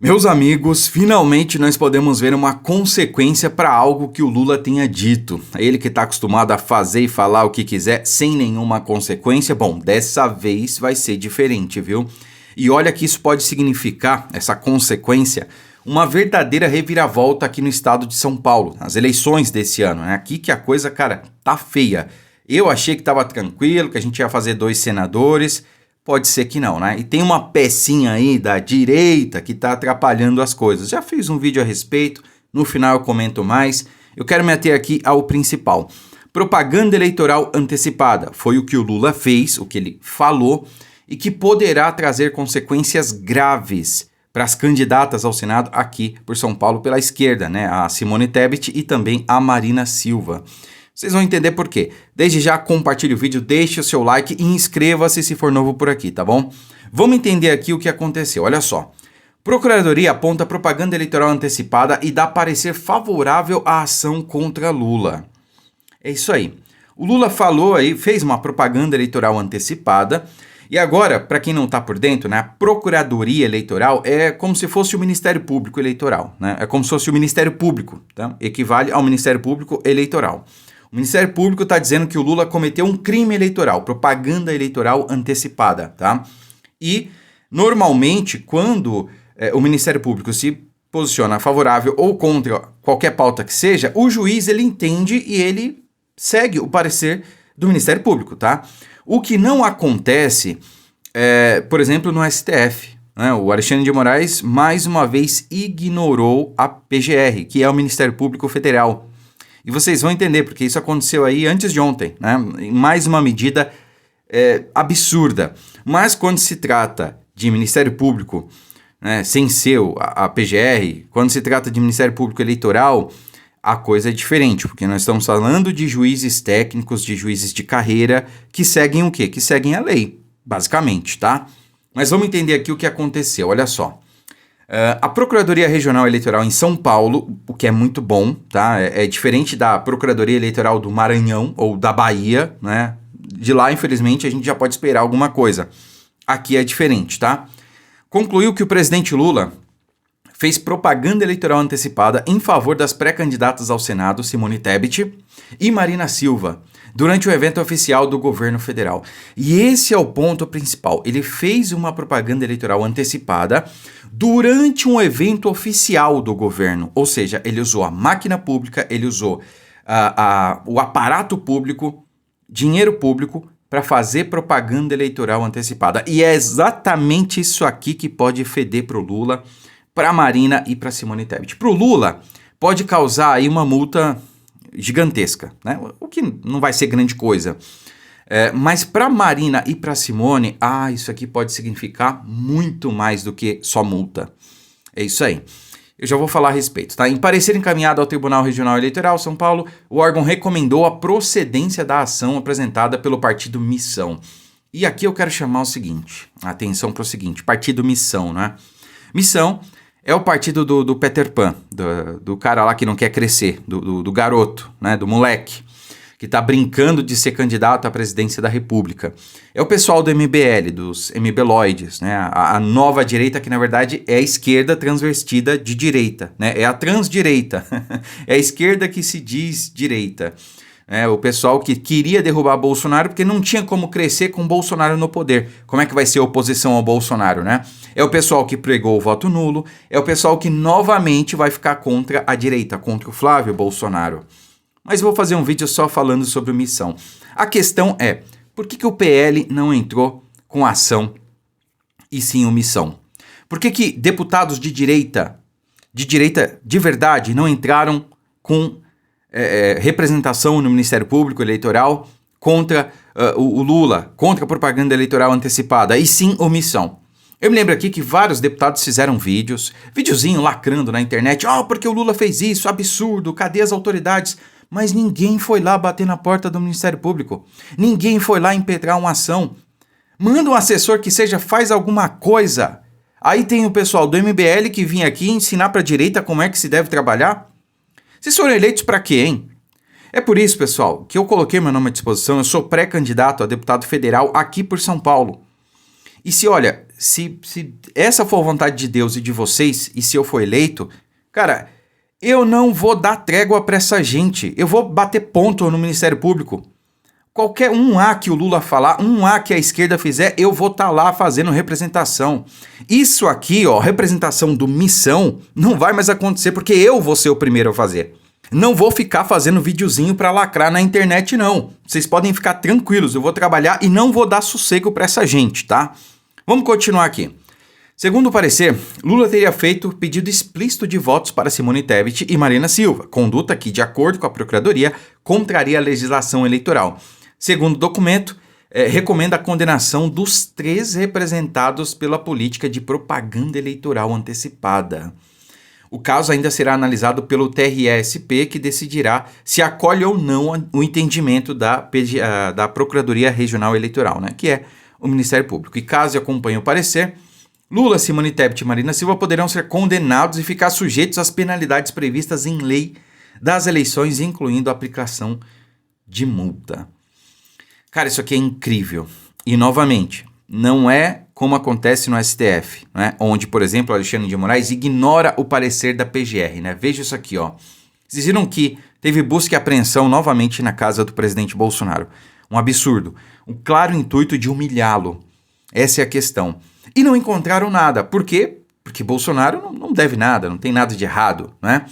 Meus amigos, finalmente nós podemos ver uma consequência para algo que o Lula tenha dito. Ele que está acostumado a fazer e falar o que quiser sem nenhuma consequência, bom, dessa vez vai ser diferente, viu? E olha que isso pode significar, essa consequência, uma verdadeira reviravolta aqui no estado de São Paulo, nas eleições desse ano, né? Aqui que a coisa, cara, tá feia. Eu achei que estava tranquilo, que a gente ia fazer 2 senadores. Pode ser que não, né? E tem uma pecinha aí da direita que está atrapalhando as coisas. Já fiz um vídeo a respeito, no final eu comento mais. Eu quero me ater aqui ao principal. Propaganda eleitoral antecipada. Foi o que o Lula fez, o que ele falou, e que poderá trazer consequências graves para as candidatas ao Senado aqui por São Paulo pela esquerda, né? A Simone Tebet e também a Marina Silva. Vocês vão entender por quê. Desde já, compartilhe o vídeo, deixe o seu like e inscreva-se se for novo por aqui, tá bom? Vamos entender aqui o que aconteceu, olha só. Procuradoria aponta propaganda eleitoral antecipada e dá parecer favorável à ação contra Lula. É isso aí. O Lula falou aí, fez uma propaganda eleitoral antecipada. E agora, para quem não está por dentro, né, a Procuradoria Eleitoral é como se fosse o Ministério Público Eleitoral, né? É como se fosse o Ministério Público, tá? Equivale ao Ministério Público Eleitoral. O Ministério Público está dizendo que o Lula cometeu um crime eleitoral, propaganda eleitoral antecipada, tá? E, normalmente, quando o Ministério Público se posiciona favorável ou contra qualquer pauta que seja, o juiz, ele entende e ele segue o parecer do Ministério Público, tá? O que não acontece, por exemplo, no STF, né? O Alexandre de Moraes, mais uma vez, ignorou a PGR, que é o Ministério Público Federal. E vocês vão entender, porque isso aconteceu aí antes de ontem, né? Mais uma medida absurda. Mas quando se trata de Ministério Público, né, sem ser a PGR, quando se trata de Ministério Público Eleitoral, a coisa é diferente, porque nós estamos falando de juízes técnicos, de juízes de carreira, que seguem o quê? Que seguem a lei, basicamente, tá? Mas vamos entender aqui o que aconteceu, olha só. A Procuradoria Regional Eleitoral em São Paulo, o que é muito bom, tá? É diferente da Procuradoria Eleitoral do Maranhão ou da Bahia, né? De lá, infelizmente, a gente já pode esperar alguma coisa. Aqui é diferente, tá? Concluiu que o presidente Lula fez propaganda eleitoral antecipada em favor das pré-candidatas ao Senado, Simone Tebet e Marina Silva, durante o evento oficial do governo federal. E esse é o ponto principal. Ele fez uma propaganda eleitoral antecipada durante um evento oficial do governo. Ou seja, ele usou a máquina pública, ele usou o aparato público, dinheiro público, para fazer propaganda eleitoral antecipada. E é exatamente isso aqui que pode feder para o Lula, para a Marina e para Simone Tebet. Para o Lula, pode causar aí uma multa gigantesca, né? O que não vai ser grande coisa. Mas para Marina e para Simone, isso aqui pode significar muito mais do que só multa. É isso aí. Eu já vou falar a respeito, tá? Em parecer encaminhado ao Tribunal Regional Eleitoral São Paulo, o órgão recomendou a procedência da ação apresentada pelo partido Missão. E aqui eu quero chamar o seguinte, atenção para o seguinte, partido Missão, né? Missão é o partido do Peter Pan, do cara lá que não quer crescer, do garoto, né, do moleque, que está brincando de ser candidato à presidência da República. É o pessoal do MBL, dos MBLoides, né, a nova direita que na verdade é a esquerda transvestida de direita, né, é a transdireita, é a esquerda que se diz direita. O pessoal que queria derrubar Bolsonaro porque não tinha como crescer com Bolsonaro no poder. Como é que vai ser oposição ao Bolsonaro, né? É o pessoal que pregou o voto nulo, é o pessoal que novamente vai ficar contra a direita, contra o Flávio Bolsonaro. Mas vou fazer um vídeo só falando sobre o Missão. A questão é, por que o PL não entrou com ação e sim o Missão? Por que deputados de direita de verdade, não entraram com representação no Ministério Público Eleitoral contra o Lula, contra a propaganda eleitoral antecipada, e sim omissão? Eu me lembro aqui que vários deputados fizeram videozinho lacrando na internet, porque o Lula fez isso, absurdo, cadê as autoridades? Mas ninguém foi lá bater na porta do Ministério Público, ninguém foi lá impetrar uma ação. Manda um assessor que seja, faz alguma coisa. Aí tem o pessoal do MBL que vinha aqui ensinar para a direita como é que se deve trabalhar. Vocês foram eleitos para quê, hein? É por isso, pessoal, que eu coloquei meu nome à disposição. Eu sou pré-candidato a deputado federal aqui por São Paulo. E se essa for a vontade de Deus e de vocês, e se eu for eleito, cara, eu não vou dar trégua pra essa gente. Eu vou bater ponto no Ministério Público. Qualquer um A que o Lula falar, um A que a esquerda fizer, eu vou estar lá fazendo representação. Isso aqui, ó, representação do Missão, não vai mais acontecer porque eu vou ser o primeiro a fazer. Não vou ficar fazendo videozinho pra lacrar na internet, não. Vocês podem ficar tranquilos, eu vou trabalhar e não vou dar sossego pra essa gente, tá? Vamos continuar aqui. Segundo o parecer, Lula teria feito pedido explícito de votos para Simone Tebet e Marina Silva, conduta que, de acordo com a Procuradoria, contraria a legislação eleitoral. Segundo o documento, recomenda a condenação dos 3 representados pela política de propaganda eleitoral antecipada. O caso ainda será analisado pelo TRE-SP, que decidirá se acolhe ou não o entendimento da Procuradoria Regional Eleitoral, né, que é o Ministério Público. E caso acompanhe o parecer, Lula, Simone Tebet e Marina Silva poderão ser condenados e ficar sujeitos às penalidades previstas em lei das eleições, incluindo a aplicação de multa. Cara, isso aqui é incrível. E, novamente, não é como acontece no STF, né? Onde, por exemplo, Alexandre de Moraes ignora o parecer da PGR, né? Veja isso aqui, ó. Vocês viram que teve busca e apreensão novamente na casa do presidente Bolsonaro. Um absurdo. Um claro intuito de humilhá-lo. Essa é a questão. E não encontraram nada. Por quê? Porque Bolsonaro não deve nada, não tem nada de errado, né?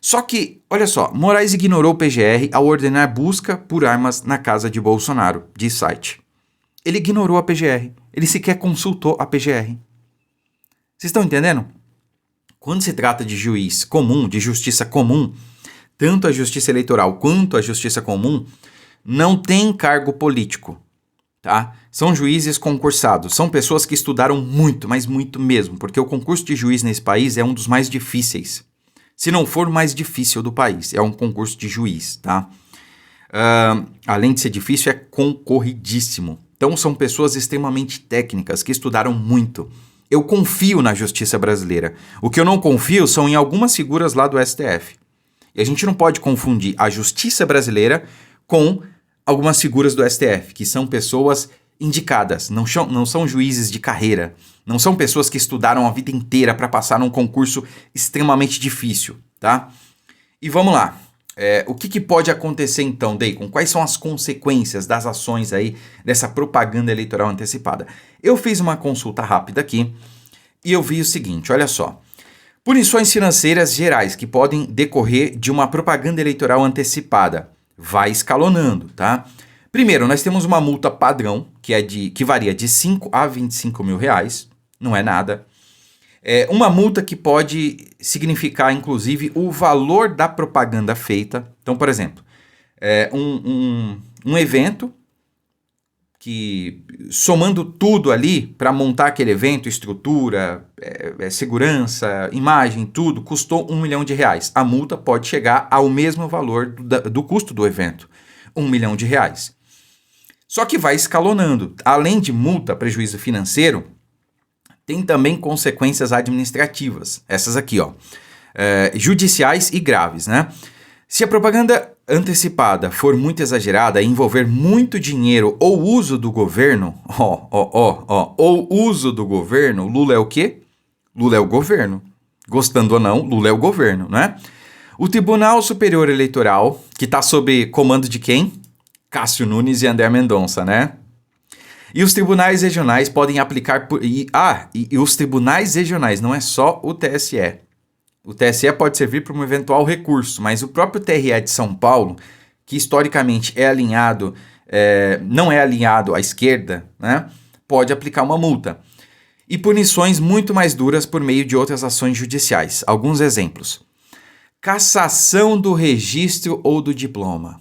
Só que, olha só, Moraes ignorou o PGR ao ordenar busca por armas na casa de Bolsonaro, diz site. Ele ignorou a PGR, ele sequer consultou a PGR. Vocês estão entendendo? Quando se trata de juiz comum, de justiça comum, tanto a justiça eleitoral quanto a justiça comum, não tem cargo político, tá? São juízes concursados, são pessoas que estudaram muito, mas muito mesmo, porque o concurso de juiz nesse país é um dos mais difíceis. Se não for o mais difícil do país, é um concurso de juiz, tá? Além de ser difícil, é concorridíssimo. Então são pessoas extremamente técnicas, que estudaram muito. Eu confio na justiça brasileira. O que eu não confio são em algumas figuras lá do STF. E a gente não pode confundir a justiça brasileira com algumas figuras do STF, que são pessoas indicadas, não são juízes de carreira, não são pessoas que estudaram a vida inteira para passar num concurso extremamente difícil, tá? E vamos lá, o que pode acontecer então, Deicon? Quais são as consequências das ações aí dessa propaganda eleitoral antecipada? Eu fiz uma consulta rápida aqui e eu vi o seguinte, olha só. Punições financeiras gerais que podem decorrer de uma propaganda eleitoral antecipada. Vai escalonando, tá? Primeiro, nós temos uma multa padrão, que varia de 5 a 25 mil reais, não é nada. Uma multa que pode significar, inclusive, o valor da propaganda feita. Então, por exemplo, um evento que, somando tudo ali, para montar aquele evento, estrutura, segurança, imagem, tudo, custou R$1 milhão. A multa pode chegar ao mesmo valor do custo do evento, R$1 milhão. Só que vai escalonando. Além de multa, prejuízo financeiro, tem também consequências administrativas. Essas aqui, ó. Judiciais e graves, né? Se a propaganda antecipada for muito exagerada e envolver muito dinheiro ou uso do governo, ou uso do governo, Lula é o quê? Lula é o governo. Gostando ou não, Lula é o governo, né? O Tribunal Superior Eleitoral, que está sob comando de quem? Cássio Nunes e André Mendonça, né? E os tribunais regionais podem aplicar... E os tribunais regionais, não é só o TSE. O TSE pode servir para um eventual recurso, mas o próprio TRE de São Paulo, que historicamente não é alinhado à esquerda, né, pode aplicar uma multa. E punições muito mais duras por meio de outras ações judiciais. Alguns exemplos. Cassação do registro ou do diploma.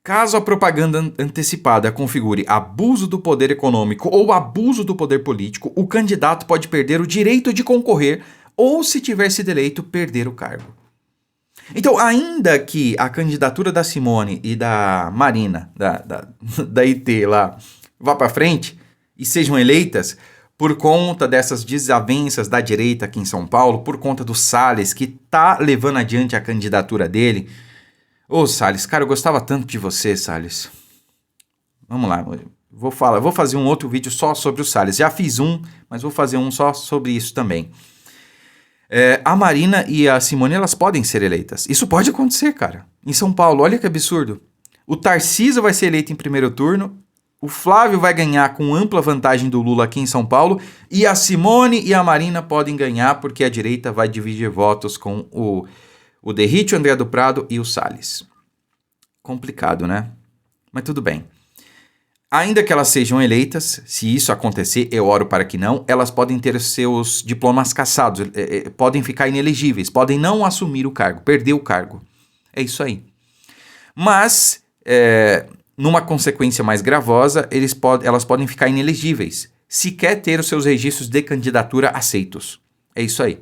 Caso a propaganda antecipada configure abuso do poder econômico ou abuso do poder político, o candidato pode perder o direito de concorrer ou, se tiver sido eleito, perder o cargo. Então, ainda que a candidatura da Simone e da Marina, da IT lá, vá para frente e sejam eleitas, por conta dessas desavenças da direita aqui em São Paulo, por conta do Salles, que tá levando adiante a candidatura dele. Ô, Salles, cara, eu gostava tanto de você, Salles. Vamos lá, Vou fazer um outro vídeo só sobre o Salles. Já fiz um, mas vou fazer um só sobre isso também. A Marina e a Simone, elas podem ser eleitas. Isso pode acontecer, cara. Em São Paulo, olha que absurdo. O Tarcísio vai ser eleito em primeiro turno, o Flávio vai ganhar com ampla vantagem do Lula aqui em São Paulo, e a Simone e a Marina podem ganhar porque a direita vai dividir votos com o Derrite, o André do Prado e o Salles. Complicado, né? Mas tudo bem. Ainda que elas sejam eleitas, se isso acontecer, eu oro para que não, elas podem ter seus diplomas cassados, podem ficar inelegíveis, podem não assumir o cargo, perder o cargo. É isso aí. Mas, numa consequência mais gravosa, elas podem ficar inelegíveis, sequer ter os seus registros de candidatura aceitos. É isso aí.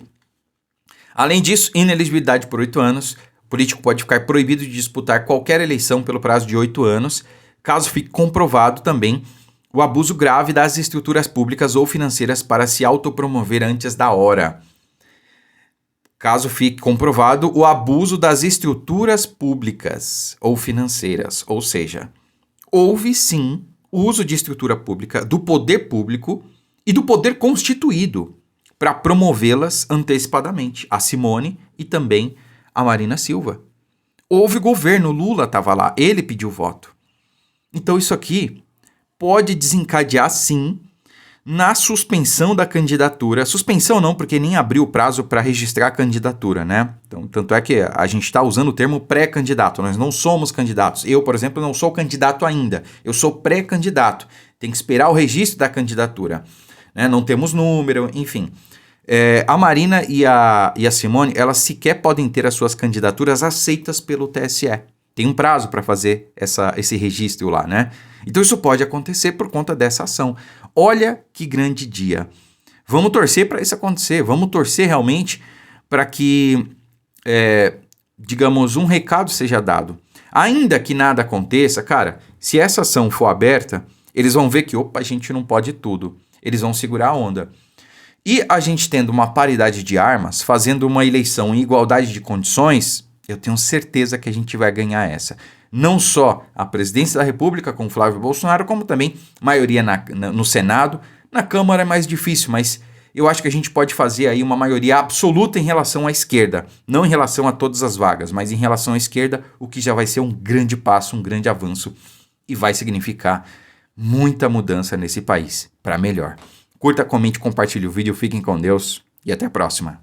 Além disso, inelegibilidade por 8 anos, o político pode ficar proibido de disputar qualquer eleição pelo prazo de 8 anos, caso fique comprovado também o abuso grave das estruturas públicas ou financeiras para se autopromover antes da hora. Caso fique comprovado o abuso das estruturas públicas ou financeiras, ou seja, houve sim o uso de estrutura pública, do poder público e do poder constituído para promovê-las antecipadamente, a Simone e também a Marina Silva. Houve governo, Lula estava lá, ele pediu voto. Então isso aqui pode desencadear sim na suspensão da candidatura. Suspensão não, porque nem abriu o prazo para registrar a candidatura, né? Então, tanto é que a gente está usando o termo pré-candidato, nós não somos candidatos. Eu, por exemplo, não sou candidato ainda, eu sou pré-candidato. Tem que esperar o registro da candidatura, né? Não temos número, enfim. A Marina e a Simone, elas sequer podem ter as suas candidaturas aceitas pelo TSE. Tem um prazo para fazer esse registro lá, né? Então isso pode acontecer por conta dessa ação. Olha que grande dia. Vamos torcer para isso acontecer. Vamos torcer realmente para que, digamos, um recado seja dado. Ainda que nada aconteça, cara, se essa ação for aberta, eles vão ver que, a gente não pode tudo. Eles vão segurar a onda. E a gente tendo uma paridade de armas, fazendo uma eleição em igualdade de condições, eu tenho certeza que a gente vai ganhar essa. Não só a presidência da República com Flávio Bolsonaro, como também maioria no Senado. Na Câmara é mais difícil, mas eu acho que a gente pode fazer aí uma maioria absoluta em relação à esquerda. Não em relação a todas as vagas, mas em relação à esquerda, o que já vai ser um grande passo, um grande avanço e vai significar muita mudança nesse país, para melhor. Curta, comente, compartilhe o vídeo, fiquem com Deus e até a próxima.